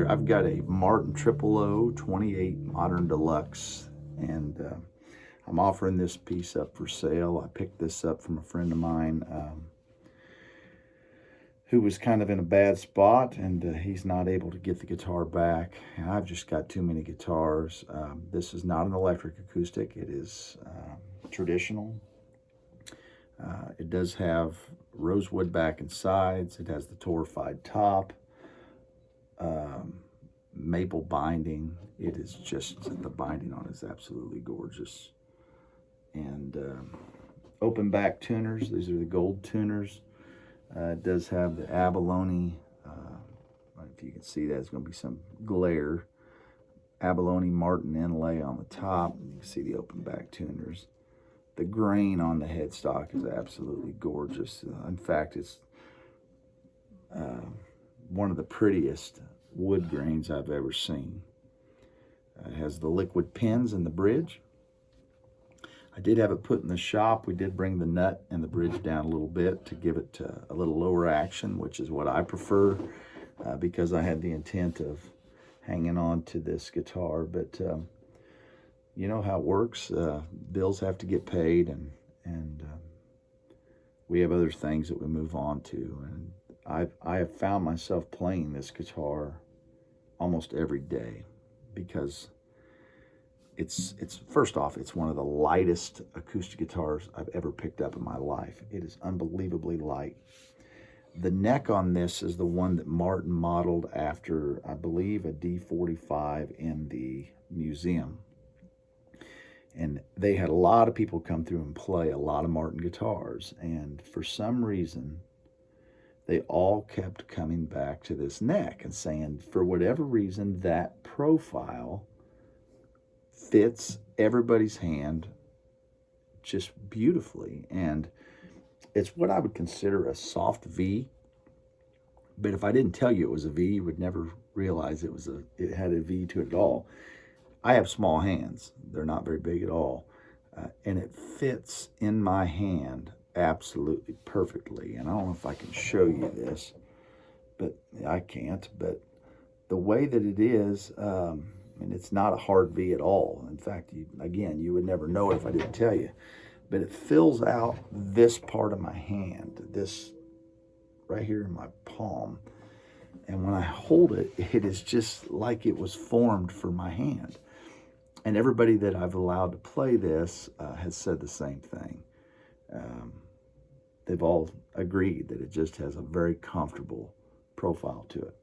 here, I've got a Martin 00028 Modern Deluxe, and I'm offering this piece up for sale. I picked this up from a friend of mine who was kind of in a bad spot, and he's not able to get the guitar back. And I've just got too many guitars. This is not an electric acoustic. It is traditional. It does have rosewood back and sides. It has the torrefied top, maple binding. It is just, the binding on it is absolutely gorgeous. And open back tuners. These are the gold tuners. It does have the abalone, if you can see that, it's going to be some glare, abalone Martin inlay on the top. You can see the open back tuners. The grain on the headstock is absolutely gorgeous. In fact, it's one of the prettiest wood grains I've ever seen. It has the liquid pins in the bridge. I did have it put in the shop. We did bring the nut and the bridge down a little bit to give it a little lower action, which is what I prefer because I had the intent of hanging on to this guitar. But you know how it works. Bills have to get paid, and we have other things that we move on to. And I have found myself playing this guitar almost every day because it's first off, it's one of the lightest acoustic guitars I've ever picked up in my life. It is unbelievably light. The neck on this is the one that Martin modeled after, I believe, a D45 in the museum. And they had a lot of people come through and play a lot of Martin guitars. And for some reason, they all kept coming back to this neck and saying, for whatever reason, that profile fits everybody's hand just beautifully. And it's what I would consider a soft V. But if I didn't tell you it was a V, you would never realize it had a V to it at all. I have small hands. They're not very big at all. And it fits in my hand absolutely perfectly. And I don't know if I can show you this, but I can't. But the way that it is, and it's not a hard V at all. In fact, you would never know it if I didn't tell you. But it fills out this part of my hand, this right here in my palm. And when I hold it, it is just like it was formed for my hand. And everybody that I've allowed to play this has said the same thing. They've all agreed that it just has a very comfortable profile to it.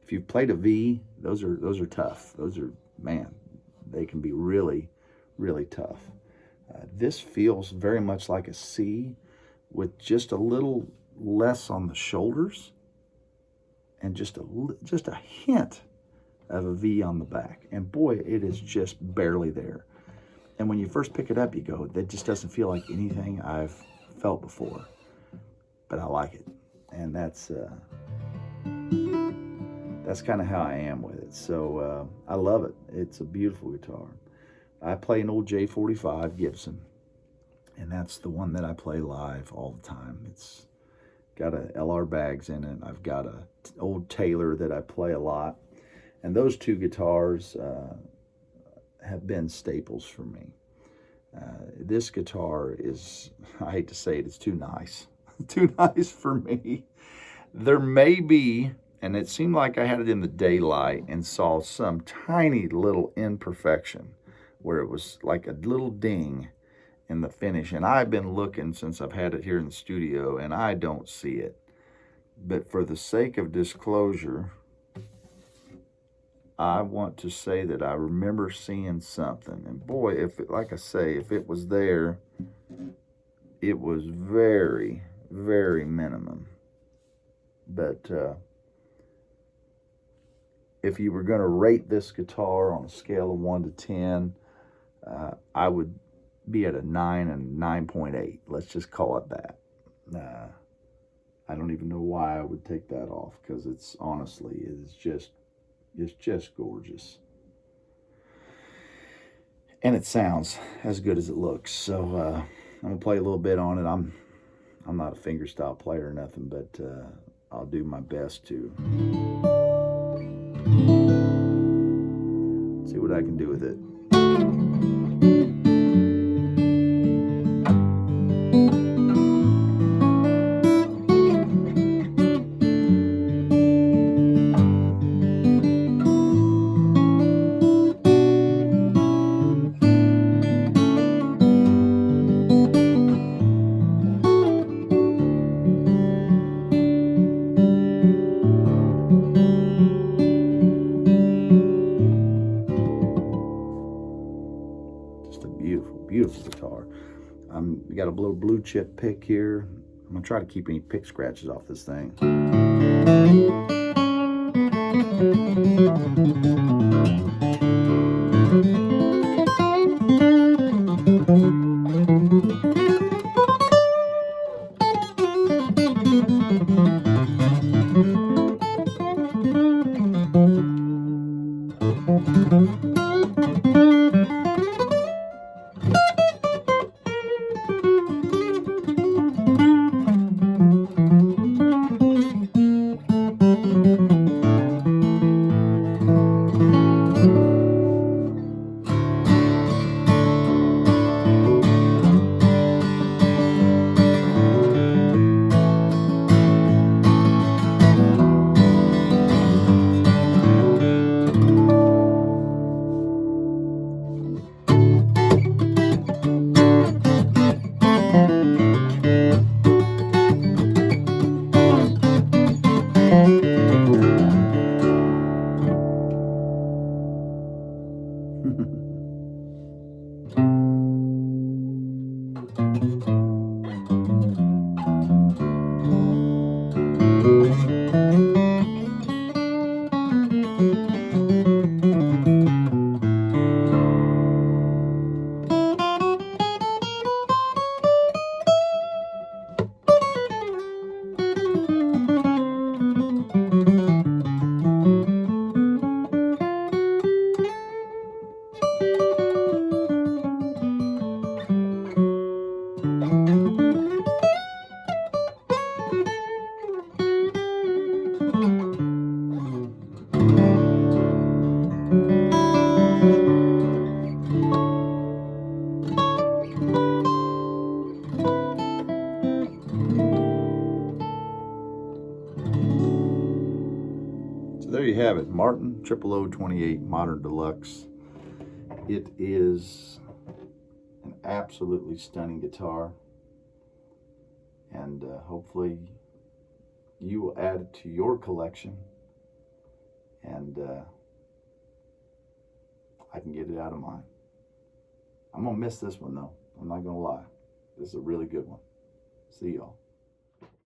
If you've played a V, those are tough. Those are, man, they can be really, really tough. This feels very much like a C with just a little less on the shoulders and just a hint of a V on the back. And boy, it is just barely there. And when you first pick it up, you go, that just doesn't feel like anything I've felt before. But I like it. And that's kind of how I am with it. So I love it. It's a beautiful guitar. I play an old J45 Gibson, and that's the one that I play live all the time. It's got a LR bags in it. I've got a old Taylor that I play a lot. And those two guitars have been staples for me. This guitar is, I hate to say it, it's too nice. Too nice for me. There may be, and it seemed like I had it in the daylight and saw some tiny little imperfection where it was like a little ding in the finish. And I've been looking since I've had it here in the studio, and I don't see it. But for the sake of disclosure, I want to say that I remember seeing something. And boy, like I say, if it was there, it was very, very minimum. But if you were going to rate this guitar on a scale of 1 to 10, I would be at a 9 and 9.8. Let's just call it that. I don't even know why I would take that off, because it's just gorgeous. And it sounds as good as it looks. So I'm gonna play a little bit on it. I'm not a fingerstyle player or nothing, but I'll do my best to. what I can do with it. Just a beautiful, beautiful guitar. We got a little blue chip pick here. I'm gonna try to keep any pick scratches off this thing. So there you have it, Martin 0028 Modern Deluxe. It is an absolutely stunning guitar, and hopefully you will add it to your collection, and I can get it out of mine. I'm gonna miss this one though. I'm not gonna lie. This is a really good one. See y'all.